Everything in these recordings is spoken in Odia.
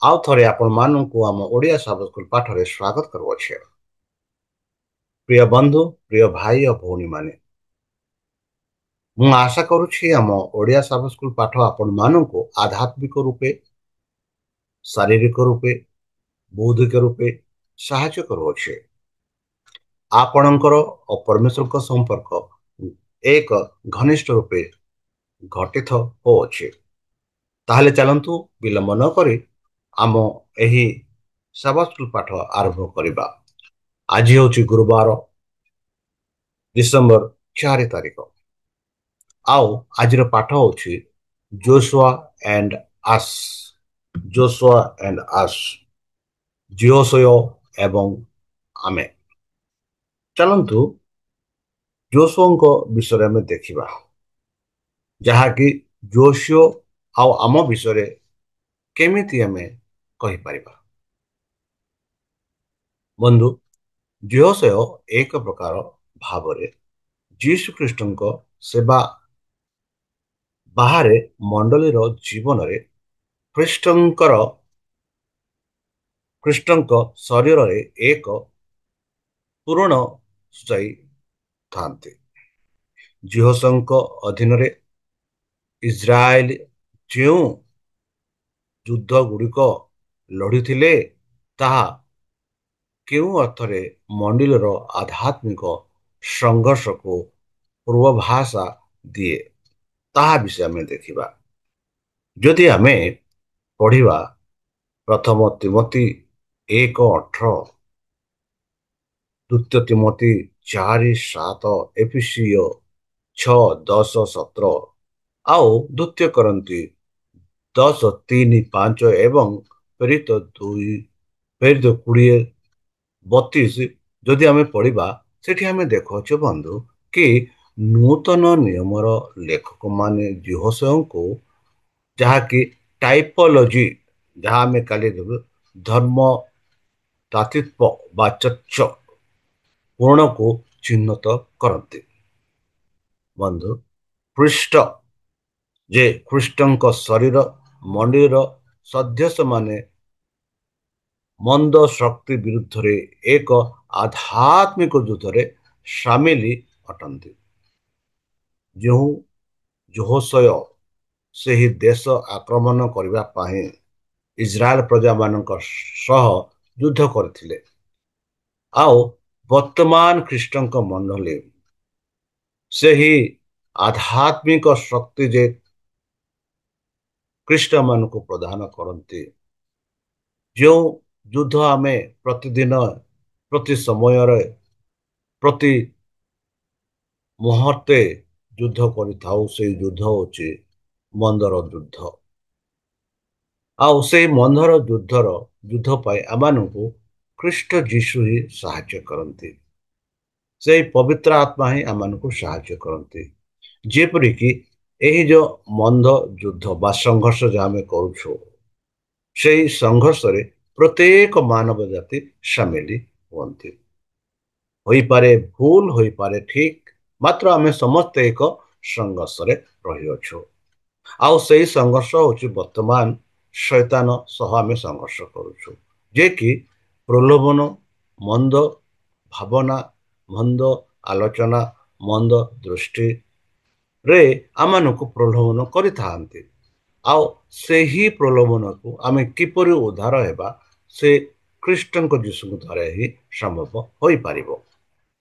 ଆଉ ଥରେ ଆପଣମାନଙ୍କୁ ଆମ ଓଡ଼ିଆ ସାବସ୍କୁଲ ସ୍କୁଲ ପାଠରେ ସ୍ୱାଗତ କରୁଅଛେ। ପ୍ରିୟ ବନ୍ଧୁ, ପ୍ରିୟ ଭାଇ ଓ ଭଉଣୀମାନେ, ମୁଁ ଆଶା କରୁଛି ଆମ ଓଡ଼ିଆ ସାବସ୍କୁଲ ସ୍କୁଲ ପାଠ ଆପଣମାନଙ୍କୁ ଆଧ୍ୟାତ୍ମିକ ରୂପେ, ଶାରୀରିକ ରୂପେ, ବୌଦ୍ଧିକ ରୂପେ ସାହାଯ୍ୟ କରୁଅଛେ। ଆପଣଙ୍କର ଓ ପରମେଶ୍ୱରଙ୍କ ସମ୍ପର୍କ ଏକ ଘନିଷ୍ଠ ରୂପେ ଘଟିତ ହୋଉଅଛି। ତାହେଲେ ଚାଲନ୍ତୁ ବିଳମ୍ବ ନ କରି ଆମ ଏହି ସାବସ୍କୁଲ ପାଠ ଆରମ୍ଭ କରିବା। ଆଜି ହେଉଛି ଗୁରୁବାର, ଡିସେମ୍ବର 4 ତାରିଖ। ଆଉ ଆଜିର ପାଠ ହେଉଛି ଜୋଶୁଆ ଆଣ୍ଡ ଆସ୍। ଜୋଶୁଆ ଆଣ୍ଡ ଆସ୍, ଜିଓସୟ ଏବଂ ଆମେ। ଚାଲନ୍ତୁ ଜୋଶୁଆଙ୍କ ବିଷୟରେ ଆମେ ଦେଖିବା, ଯାହାକି ଜୋଶୁଆ ଆଉ ଆମ ବିଷୟରେ କେମିତି ଆମେ କହିପାରିବା। ବନ୍ଧୁ, ଜିଓସୟ ଏକ ପ୍ରକାର ଭାବରେ ଯୀଶୁ ଖ୍ରୀଷ୍ଟଙ୍କ ସେବା ବାହାରେ ମଣ୍ଡଳୀର ଜୀବନରେ ଖ୍ରୀଷ୍ଟଙ୍କ ଶରୀରରେ ଏକ ପୂରଣ ସୂଚାଇ ଥାନ୍ତି। ଜିହୋସଙ୍କ ଅଧୀନରେ ଇସ୍ରାଏଲ ଯେଉଁ ଯୁଦ୍ଧ ଗୁଡ଼ିକ ଲଢ଼ିଥିଲେ, ତାହା କେଉଁ ଅର୍ଥରେ ମଣ୍ଡଳୀର ଆଧ୍ୟାତ୍ମିକ ସଂଘର୍ଷକୁ ପୂର୍ବଭାଷା ଦିଏ, ତାହା ବିଷୟ ଆମେ ଦେଖିବା। ଯଦି ଆମେ ପଢ଼ିବା ପ୍ରଥମ ତିମୋଥୀ 1:18, ଦ୍ୱିତୀୟ ତିମୋଥୀ 4:7, ଏଫେସୀୟ 6:10-17, ଆଉ ଦ୍ୱିତୀୟ କରନ୍ଥୀ 10:3-5 ଏବଂ ପ୍ରେରିତ 20:32 ଯଦି ଆମେ ପଢ଼ିବା, ସେଠି ଆମେ ଦେଖୁଅଛୁ ବନ୍ଧୁ କି ନୂତନ ନିୟମର ଲେଖକମାନେ ଜିହୋଶୟଙ୍କୁ, ଯାହାକି ଟାଇପୋଲୋଜି, ଯାହା ଆମେ କାଲି ଦେବୁ ଧର୍ମ ତାତ୍ତ୍ୱିକ ବା ଚର୍ଚ୍ଚ ପୂର୍ଣ୍ଣକୁ ଚିହ୍ନଟ କରନ୍ତି। ବନ୍ଧୁ, ଖ୍ରୀଷ୍ଟଙ୍କ ଶରୀର ମଣ୍ଡଳୀର ସଦସ୍ୟମାନେ ମନ୍ଦ ଶକ୍ତି ବିରୁଦ୍ଧରେ ଏକ ଆଧ୍ୟାତ୍ମିକ ଯୁଦ୍ଧରେ ସାମିଲ ଅଟନ୍ତି। ଯେଉଁ ଯହୋଶୟ ସେହି ଦେଶ ଆକ୍ରମଣ କରିବା ପାଇଁ ଇସ୍ରାଏଲ ପ୍ରଜାମାନଙ୍କ ସହ ଯୁଦ୍ଧ କରିଥିଲେ, ଆଉ ବର୍ତ୍ତମାନ ଖ୍ରୀଷ୍ଟଙ୍କ ମଣ୍ଡଳୀ ସେହି ଆଧ୍ୟାତ୍ମିକ ଶକ୍ତି ଯେ ଖ୍ରୀଷ୍ଟମାନଙ୍କୁ ପ୍ରଦାନ କରନ୍ତି। ଯେଉଁ ଯୁଦ୍ଧ ଆମେ ପ୍ରତିଦିନ, ପ୍ରତି ସମୟରେ, ପ୍ରତି ମୁହୂର୍ତ୍ତେ ଯୁଦ୍ଧ କରିଥାଉ, ସେହି ଯୁଦ୍ଧ ହେଉଛି ମନ୍ଦର ଯୁଦ୍ଧ। ଆଉ ସେହି ମନ୍ଦର ଯୁଦ୍ଧ ପାଇଁ ଆମମାନଙ୍କୁ ଖ୍ରୀଷ୍ଟ ଯୀଶୁ ହିଁ ସାହାଯ୍ୟ କରନ୍ତି। ସେହି ପବିତ୍ର ଆତ୍ମା ହିଁ ଆମମାନଙ୍କୁ ସାହାଯ୍ୟ କରନ୍ତି। ଯେପରିକି ଏହି ଯେଉଁ ମନ୍ଦ ଯୁଦ୍ଧ ବା ସଂଘର୍ଷ ଯାହା ଆମେ କରୁଛୁ, ସେହି ସଂଘର୍ଷରେ ପ୍ରତ୍ୟେକ ମାନବ ଜାତି ସାମିଲ ହୁଅନ୍ତି। ହୋଇପାରେ ଭୁଲ, ହୋଇପାରେ ଠିକ, ମାତ୍ର ଆମେ ସମସ୍ତେ ଏକ ସଂଘର୍ଷରେ ରହିଅଛୁ। ଆଉ ସେହି ସଂଘର୍ଷ ହେଉଛି ବର୍ତ୍ତମାନ ଶୈତାନ ସହ ଆମେ ସଂଘର୍ଷ କରୁଛୁ, ଯେ କି ପ୍ରଲୋଭନ, ମନ୍ଦ ଭାବନା, ମନ୍ଦ ଆଲୋଚନା, ମନ୍ଦ ଦୃଷ୍ଟିରେ ଆମମାନଙ୍କୁ ପ୍ରଲୋଭନ କରିଥାନ୍ତି। ଆଉ ସେହି ପ୍ରଲୋଭନକୁ ଆମେ କିପରି ଉଦ୍ଧାର ହେବା, ସେ ଖ୍ରୀଷ୍ଟଙ୍କ ଯୀଶୁଙ୍କ ଦ୍ୱାରା ହିଁ ସମ୍ଭବ ହୋଇପାରିବ।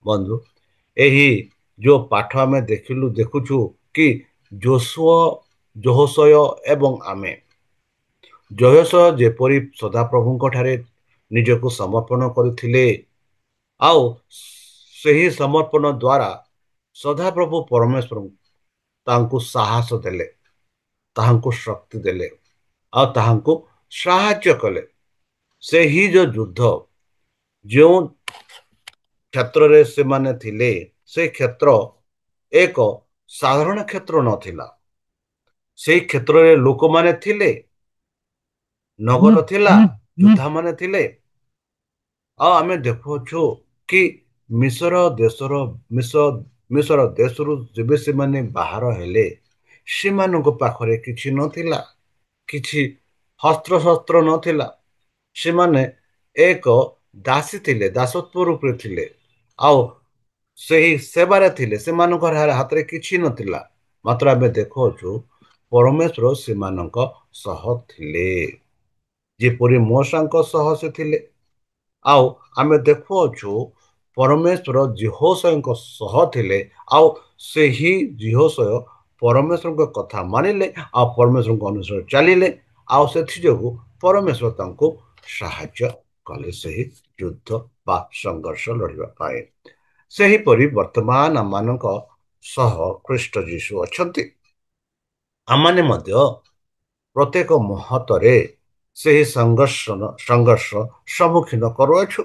ବନ୍ଧୁ, ଏହି ଯେଉଁ ପାଠ ଆମେ ଦେଖୁଛୁ କି ଯହୋଶୟ ଏବଂ ଆମେ। ଯହୋଶୟ ଯେପରି ସଦାପ୍ରଭୁଙ୍କ ଠାରେ ନିଜକୁ ସମର୍ପଣ କରିଥିଲେ, ଆଉ ସେହି ସମର୍ପଣ ଦ୍ୱାରା ସଦାପ୍ରଭୁ ପରମେଶ୍ୱର ତାଙ୍କୁ ସାହସ ଦେଲେ, ତାହାଙ୍କୁ ଶକ୍ତି ଦେଲେ, ଆଉ ତାହାଙ୍କୁ ସାହାଯ୍ୟ କଲେ। ସେହି ଯେଉଁ ଯୁଦ୍ଧ, ଯେଉଁ କ୍ଷେତ୍ରରେ ସେମାନେ ଥିଲେ, ସେ କ୍ଷେତ୍ର ଏକ ସାଧାରଣ କ୍ଷେତ୍ର ନଥିଲା। ସେହି କ୍ଷେତ୍ରରେ ଲୋକମାନେ ଥିଲେ, ନଗର ଥିଲା, ଯୋଦ୍ଧା ମାନେ ଥିଲେ। ଆଉ ଆମେ ଦେଖୁଅଛୁ କି ମିଶର ଦେଶରୁ ଯେବେ ସେମାନେ ବାହାର ହେଲେ, ସେମାନଙ୍କ ପାଖରେ କିଛି ନଥିଲା, କିଛି ଶସ୍ତ୍ର ନଥିଲା, ସେମାନେ ଏକ ଦାସୀ ଥିଲେ, ଦାସତ୍ୱ ରୂପରେ ଥିଲେ, ଆଉ ସେହି ସେବାରେ ଥିଲେ। ସେମାନଙ୍କର ହାତରେ କିଛି ନଥିଲା, ମାତ୍ର ଆମେ ଦେଖୁଅଛୁ ପରମେଶ୍ୱର ସେମାନଙ୍କ ସହ ଥିଲେ, ଯେପରି ମୂଷାଙ୍କ ସହ ସେ ଥିଲେ। ଆଉ ଆମେ ଦେଖୁଅଛୁ ପରମେଶ୍ୱର ଜିହୋଶୟଙ୍କ ସହ ଥିଲେ, ଆଉ ସେହି ଜିହୋଶୟ ପରମେଶ୍ୱରଙ୍କ କଥା ମାନିଲେ, ଆଉ ପରମେଶ୍ୱରଙ୍କ ଅନୁସାରେ ଚାଲିଲେ, ଆଉ ସେଥିଯୋଗୁଁ ପରମେଶ୍ୱର ତାଙ୍କୁ ସାହାଯ୍ୟ କଲେ ସେହି ଯୁଦ୍ଧ ବା ସଂଘର୍ଷ ଲଢ଼ିବା ପାଇଁ। ସେହିପରି ବର୍ତ୍ତମାନ ଆମମାନଙ୍କ ସହ ଖ୍ରୀଷ୍ଟ ଯୀଶୁ ଅଛନ୍ତି। ଆମମାନେ ମଧ୍ୟ ପ୍ରତ୍ୟେକ ମୁହୂର୍ତ୍ତରେ ସେହି ସଂଘର୍ଷ ସମ୍ମୁଖୀନ କରୁଅଛୁ।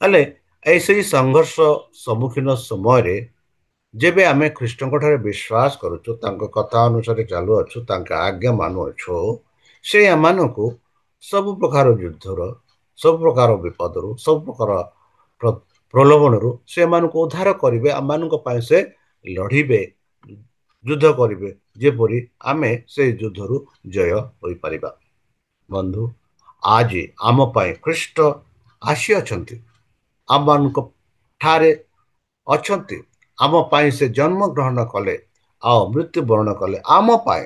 ହେଲେ ସେହି ସଂଘର୍ଷ ସମ୍ମୁଖୀନ ସମୟରେ ଯେବେ ଆମେ ଖ୍ରୀଷ୍ଟଙ୍କ ଠାରେ ବିଶ୍ୱାସ କରୁଛୁ, ତାଙ୍କ କଥା ଅନୁସାରେ ଚାଲୁଅଛୁ, ତାଙ୍କ ଆଜ୍ଞା ମାନୁଅଛୁ, ସେ ଆମମାନଙ୍କୁ ସବୁ ପ୍ରକାର ଯୁଦ୍ଧର, ସବୁ ପ୍ରକାର ବିପଦରୁ, ସବୁ ପ୍ରକାର ପ୍ରଲୋଭନରୁ ସେମାନଙ୍କୁ ଉଦ୍ଧାର କରିବେ। ଆମମାନଙ୍କ ପାଇଁ ସେ ଲଢ଼ିବେ, ଯୁଦ୍ଧ କରିବେ, ଯେପରି ଆମେ ସେଇ ଯୁଦ୍ଧରୁ ଜୟ ହୋଇପାରିବା। ବନ୍ଧୁ, ଆଜି ଆମ ପାଇଁ ଖ୍ରୀଷ୍ଟ ଆସିଅଛନ୍ତି, ଆମମାନଙ୍କ ଠାରେ ଅଛନ୍ତି। ଆମ ପାଇଁ ସେ ଜନ୍ମ ଗ୍ରହଣ କଲେ, ଆଉ ମୃତ୍ୟୁବରଣ କଲେ ଆମ ପାଇଁ,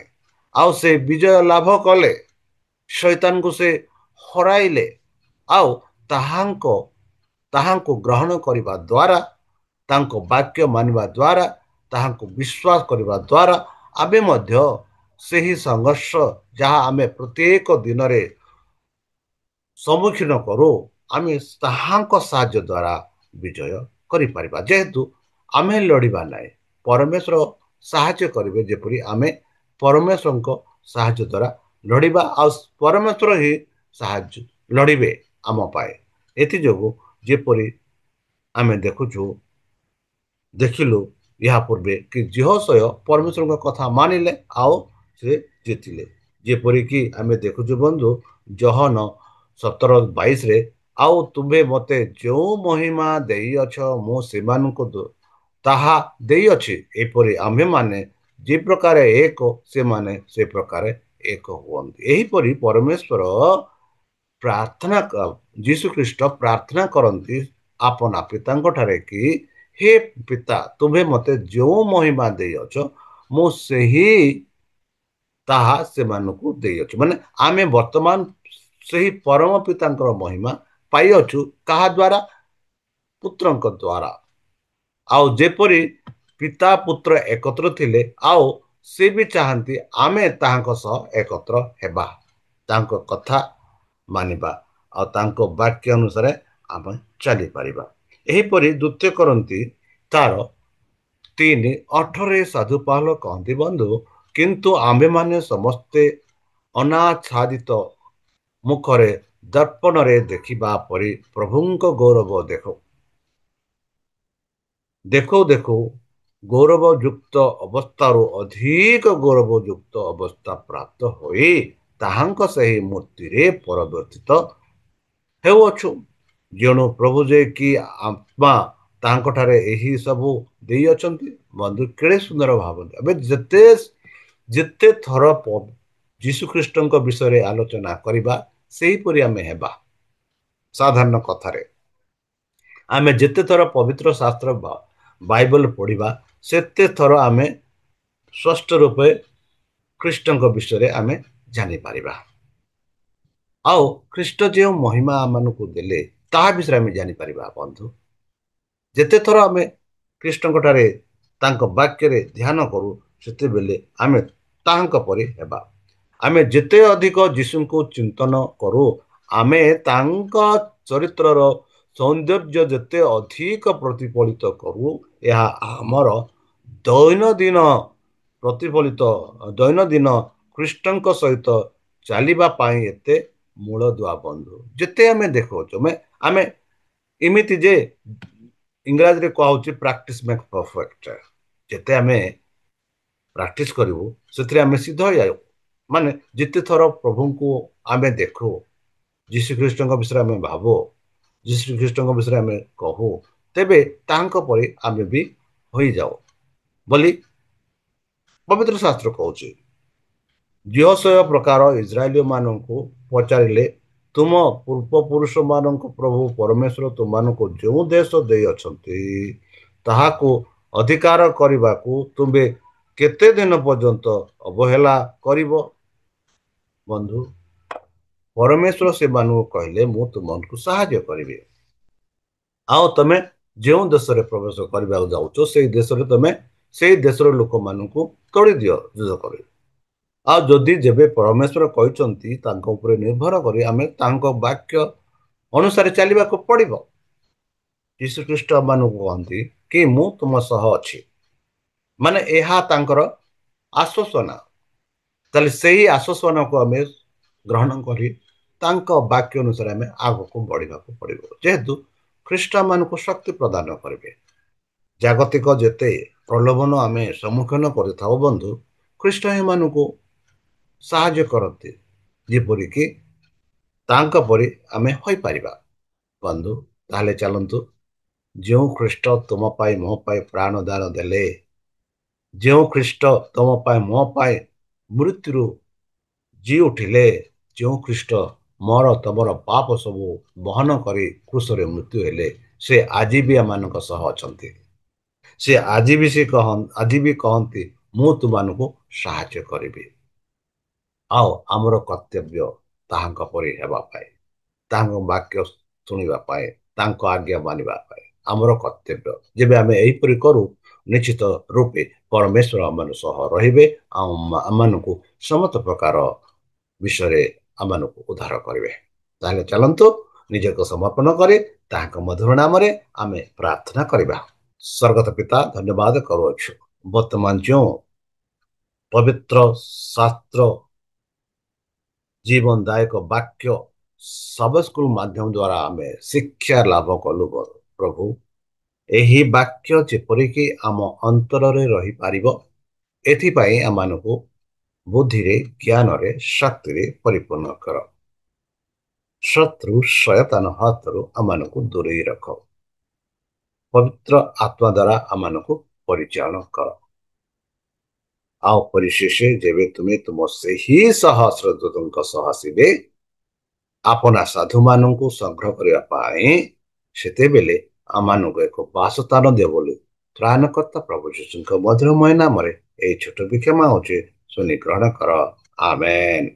ଆଉ ସେ ବିଜୟ ଲାଭ କଲେ, ଶୈତାନଙ୍କୁ ସେ ହରାଇଲେ, ଆଉ ତାହାଙ୍କୁ ଗ୍ରହଣ କରିବା ଦ୍ୱାରା, ତାଙ୍କ ବାକ୍ୟ ମାନିବା ଦ୍ୱାରା, ତାହାଙ୍କୁ ବିଶ୍ୱାସ କରିବା ଦ୍ୱାରା ଆମେ ମଧ୍ୟ ସେହି ସଂଘର୍ଷ ଯାହା ଆମେ ପ୍ରତ୍ୟେକ ଦିନରେ ସମ୍ମୁଖୀନ କରୁ, ଆମେ ତାହାଙ୍କ ସାହାଯ୍ୟ ଦ୍ୱାରା ବିଜୟ କରିପାରିବା। ଯେହେତୁ ଆମେ ଲଢ଼ିବା ନାହିଁ, ପରମେଶ୍ୱର ସାହାଯ୍ୟ କରିବେ, ଯେପରି ଆମେ ପରମେଶ୍ୱରଙ୍କ ସାହାଯ୍ୟ ଦ୍ୱାରା ଲଢ଼ିବା, ଆଉ ପରମେଶ୍ୱର ହିଁ ସାହାଯ୍ୟ ଲଢ଼ିବେ ଆମ ପାଇଁ। ଏଥିଯୋଗୁଁ ଯେପରି ଆମେ ଦେଖିଲୁ ଏହା ପୂର୍ବେ କି ଜିହୋଶୟ ପରମେଶ୍ୱରଙ୍କ କଥା ମାନିଲେ, ଆଉ ସେ ଜିତିଲେ। ଯେପରିକି ଆମେ ଦେଖୁଛୁ ବନ୍ଧୁ, ଜହନ 17:22, ଆଉ ତୁମେ ମୋତେ ଯେଉଁ ମହିମା ଦେଇଅଛ, ମୁଁ ସେମାନଙ୍କୁ ତାହା ଦେଇଅଛି, ଏପରି ଆମ୍ଭେମାନେ ଯେ ପ୍ରକାର ଏକ, ସେମାନେ ସେ ପ୍ରକାର ଏକ ହୁଅନ୍ତି। ଏହିପରି ପରମେଶ୍ୱର ପ୍ରାର୍ଥନା, ଯୀଶୁଖ୍ରୀଷ୍ଟ ପ୍ରାର୍ଥନା କରନ୍ତି ଆପଣା ପିତାଙ୍କ ଠାରେ କି, ହେ ପିତା, ତୁମେ ମୋତେ ଯେଉଁ ମହିମା ଦେଇଅଛ, ମୁଁ ସେହି ତାହା ସେମାନଙ୍କୁ ଦେଇଅଛୁ। ମାନେ ଆମେ ବର୍ତ୍ତମାନ ସେହି ପରମ ପିତାଙ୍କର ମହିମା ପାଇଅଛୁ। କାହା ଦ୍ୱାରା? ପୁତ୍ରଙ୍କ ଦ୍ୱାରା। ଆଉ ଯେପରି ପିତା ପୁତ୍ର ଏକତ୍ର ଥିଲେ, ଆଉ ସେ ବି ଚାହାନ୍ତି ଆମେ ତାହାଙ୍କ ସହ ଏକତ୍ର ହେବା, ତାଙ୍କ କଥା ମାନିବା, ଆଉ ତାଙ୍କ ବାକ୍ୟ ଅନୁସାରେ ଆମେ ଚାଲିପାରିବା। ଏହିପରି 2 କରନ୍ତି ତାର 3:18 ସାଧୁ ପାଉଲ କହନ୍ତି, ବନ୍ଧୁ, କିନ୍ତୁ ଆମ୍ଭେମାନେ ସମସ୍ତେ ଅନାଚ୍ଛାଦିତ ମୁଖରେ ଦର୍ପଣରେ ଦେଖିବା ପରି ପ୍ରଭୁଙ୍କ ଗୌରବ ଦେଖୁ ଦେଖୁ ଗୌରବଯୁକ୍ତ ଅବସ୍ଥାରୁ ଅଧିକ ଗୌରବଯୁକ୍ତ ଅବସ୍ଥା ପ୍ରାପ୍ତ ହୋଇ ତାହାଙ୍କ ସେହି ମୂର୍ତ୍ତିରେ ପରିବର୍ତ୍ତିତ ହେଉଅଛୁ। ଯେଣୁ ପ୍ରଭୁ ଯେ କି ଆତ୍ମା ତାହାଙ୍କଠାରେ ଏହି ସବୁ ଦେଇଅଛନ୍ତି। ବନ୍ଧୁ, କେଡ଼େ ସୁନ୍ଦର ଭାବନ୍ତି। ଆମେ ଯେତେ ଥର ଯୀଶୁଖ୍ରୀଷ୍ଟଙ୍କ ବିଷୟରେ ଆଲୋଚନା କରିବା, ସେହିପରି ଆମେ ହେବା। ସାଧାରଣ କଥାରେ ଆମେ ଯେତେ ଥର ପବିତ୍ର ଶାସ୍ତ୍ର ବାଇବଲ ପଢ଼ିବା, ସେତେ ଥର ଆମେ ସ୍ପଷ୍ଟ ରୂପେ ଖ୍ରୀଷ୍ଟଙ୍କ ବିଷୟରେ ଆମେ ଜାଣିପାରିବା। ଆଉ ଖ୍ରୀଷ୍ଟ ଯେଉଁ ମହିମା ଆମମାନଙ୍କୁ ଦେଲେ, ତାହା ବିଷୟରେ ଆମେ ଜାଣିପାରିବା। ବନ୍ଧୁ, ଯେତେ ଥର ଆମେ ଖ୍ରୀଷ୍ଟଙ୍କ ଠାରେ ତାଙ୍କ ବାକ୍ୟରେ ଧ୍ୟାନ କରୁ, ସେତେବେଳେ ଆମେ ତାହାଙ୍କ ପରି ହେବା। ଆମେ ଯେତେ ଅଧିକ ଯୀଶୁଙ୍କୁ ଚିନ୍ତନ କରୁ, ଆମେ ତାଙ୍କ ଚରିତ୍ରର ସୌନ୍ଦର୍ଯ୍ୟ ଯେତେ ଅଧିକ ପ୍ରତିଫଳିତ କରୁ, ଏହା ଆମର ଦୈନନ୍ଦିନ ଦୈନନ୍ଦିନ ଖ୍ରୀଷ୍ଟଙ୍କ ସହିତ ଚାଲିବା ପାଇଁ ଏତେ ମୂଳଦୁଆ। ବନ୍ଧୁ, ଯେତେ ଆମେ ଦେଖୁଅଛୁ, ଆମେ ଏମିତି ଯେ ଇଂରାଜୀରେ କୁହାହଉଛି ପ୍ରାକ୍ଟିସ ମେକ୍ ପରଫେକ୍ଟ। ଯେତେ ଆମେ ପ୍ରାକ୍ଟିସ କରିବୁ, ସେଥିରେ ଆମେ ସିଦ୍ଧ ହେଇଯାଉ। ମାନେ ଯେତେ ଥର ପ୍ରଭୁଙ୍କୁ ଆମେ ଦେଖୁ, ଯୀଶୁଖ୍ରୀଷ୍ଟଙ୍କ ବିଷୟରେ ଆମେ ଭାବୁ, ଯୀଶୁଖ୍ରୀଷ୍ଟଙ୍କ ବିଷୟରେ ଆମେ କହୁ, ତେବେ ତାହାଙ୍କ ପରି ଆମେ ବି ହୋଇଯାଉ ବୋଲି ପବିତ୍ର ଶାସ୍ତ୍ର କହୁଛି। ଜିହୋଶୟ ପ୍ରକାର ଇସ୍ରାଏଲୀମାନଙ୍କୁ ପଚାରିଲେ, ତୁମ ପୂର୍ବପୁରୁଷମାନଙ୍କୁ ପ୍ରଭୁ ପରମେଶ୍ୱର ତୁମମାନଙ୍କୁ ଯେଉଁ ଦେଶ ଦେଇଅଛନ୍ତି ତାହାକୁ ଅଧିକାର କରିବାକୁ ତୁମେ କେତେ ଦିନ ପର୍ଯ୍ୟନ୍ତ ଅବହେଳା କରିବ? ବନ୍ଧୁ, ପରମେଶ୍ୱର ସେମାନଙ୍କୁ କହିଲେ, ମୁଁ ତୁମମାନଙ୍କୁ ସାହାଯ୍ୟ କରିବି। ଆଉ ତମେ ଯେଉଁ ଦେଶରେ ପ୍ରବେଶ କରିବାକୁ ଯାଉଛ ସେଇ ଦେଶରେ ତମେ ସେଇ ଦେଶର ଲୋକମାନଙ୍କୁ ତୋଳିଦିଅ, ଯୁଦ୍ଧ କରି। ଆଉ ଯଦି ଯେବେ ପରମେଶ୍ୱର କହିଛନ୍ତି ତାଙ୍କ ଉପରେ ନିର୍ଭର କରି ଆମେ ତାଙ୍କ ବାକ୍ୟ ଅନୁସାରେ ଚାଲିବାକୁ ପଡିବ। ଯୀଶୁଖ୍ରୀଷ୍ଟ ମାନଙ୍କୁ କହନ୍ତି କି ମୁଁ ତୁମ ସହ ଅଛି, ମାନେ ଏହା ତାଙ୍କର ଆଶ୍ୱାସନା। ତାହେଲେ ସେହି ଆଶ୍ୱାସନାକୁ ଆମେ ଗ୍ରହଣ କରି ତାଙ୍କ ବାକ୍ୟ ଅନୁସାରେ ଆମେ ଆଗକୁ ବଢିବାକୁ ପଡିବ, ଯେହେତୁ ଖ୍ରୀଷ୍ଟ ମାନଙ୍କୁ ଶକ୍ତି ପ୍ରଦାନ କରିବେ। ଜାଗତିକ ଯେତେ ପ୍ରଲୋଭନ ଆମେ ସମ୍ମୁଖୀନ କରିଥାଉ ବନ୍ଧୁ, ଖ୍ରୀଷ୍ଟ ଏମାନଙ୍କୁ ସାହାଯ୍ୟ କରନ୍ତି ଯେପରିକି ତାଙ୍କ ପରି ଆମେ ହୋଇପାରିବା। ବନ୍ଧୁ, ତାହେଲେ ଚାଲନ୍ତୁ, ଯେଉଁ ଖ୍ରୀଷ୍ଟ ତୁମ ପାଇଁ ମୋ ପାଇଁ ପ୍ରାଣ ଦାନ ଦେଲେ, ଯେଉଁ ଖ୍ରୀଷ୍ଟ ତମ ପାଇଁ ମୋ ପାଇଁ ମୃତ୍ୟୁରୁ ଜି ଉଠିଲେ, ଯେଉଁ ଖ୍ରୀଷ୍ଟ ମୋର ତମର ପାପ ସବୁ ବହନ କରି କ୍ରୁଶରେ ମୃତ୍ୟୁ ହେଲେ, ସେ ଆଜି ବି ଏମାନଙ୍କ ସହ ଅଛନ୍ତି। ସେ ଆଜି ବି କହନ୍ତି ମୁଁ ତୁମମାନଙ୍କୁ ସାହାଯ୍ୟ କରିବି। ଆଉ ଆମର କର୍ତ୍ତବ୍ୟ ତାହାଙ୍କ ପରି ହେବା ପାଇଁ, ତାଙ୍କ ବାକ୍ୟ ଶୁଣିବା ପାଇଁ, ତାଙ୍କ ଆଜ୍ଞା ମାନିବା ପାଇଁ ଆମର କର୍ତ୍ତବ୍ୟ। ଯେବେ ଆମେ ଏହିପରି କରୁ, ନିଶ୍ଚିତ ରୂପେ ପରମେଶ୍ୱର ଆମ ସହ ରହିବେ ଆଉ ଆମମାନଙ୍କୁ ସମସ୍ତ ପ୍ରକାର ବିଷୟରେ ଆମମାନଙ୍କୁ ଉଦ୍ଧାର କରିବେ। ତାହେଲେ ଚାଲନ୍ତୁ, ନିଜକୁ ସମର୍ପଣ କରି ତାହାଙ୍କ ମଧୁର ନାମରେ ଆମେ ପ୍ରାର୍ଥନା କରିବା। ସ୍ୱର୍ଗତ ପିତା, ଧନ୍ୟବାଦ କରୁଅଛୁ ବର୍ତ୍ତମାନ ଯେଉଁ ପବିତ୍ର ଶାସ୍ତ୍ର ଜୀବନଦାୟକ ବାକ୍ୟ ସବ ସ୍କୁଲ ମାଧ୍ୟମ ଦ୍ୱାରା ଆମେ ଶିକ୍ଷା ଲାଭ କଲୁ ପ୍ରଭୁ। ଏହି ବାକ୍ୟ ଯେପରିକି ଆମ ଅନ୍ତରରେ ରହିପାରିବ, ଏଥିପାଇଁ ଆମମାନଙ୍କୁ ବୁଦ୍ଧିରେ, ଜ୍ଞାନରେ, ଶକ୍ତିରେ ପରିପୂର୍ଣ୍ଣ କର। ଶତ୍ରୁ ଶୟତାନ ହାତରୁ ଆମମାନଙ୍କୁ ଦୂରେଇ ରଖ। ପବିତ୍ର ଆତ୍ମା ଦ୍ୱାରା ଆମମାନଙ୍କୁ ପରିଚାଳନା କର। ଆଉ ପରିଶେଷେ ଯେବେ ତୁମେ ତୁମ ସେହି ସହସ୍ରଦୂତଙ୍କ ସହ ଆସିବେ ଆପଣା ସାଧୁମାନଙ୍କୁ ସଂଗ୍ରହ କରିବା ପାଇଁ, ସେତେବେଳେ ଆମମାନଙ୍କୁ ଏକ ବାସସ୍ଥାନ ଦିଅ ବୋଲି ତ୍ରାଣକର୍ତ୍ତା ପ୍ରଭୁ ଯୀଶୁଙ୍କ ମଧୁରମୟ ନାମରେ ଏହି ଛୋଟ ବିକ୍ଷମା ହଉଛି ଶୁଣି ଗ୍ରହଣ କର। ଆମେନ୍।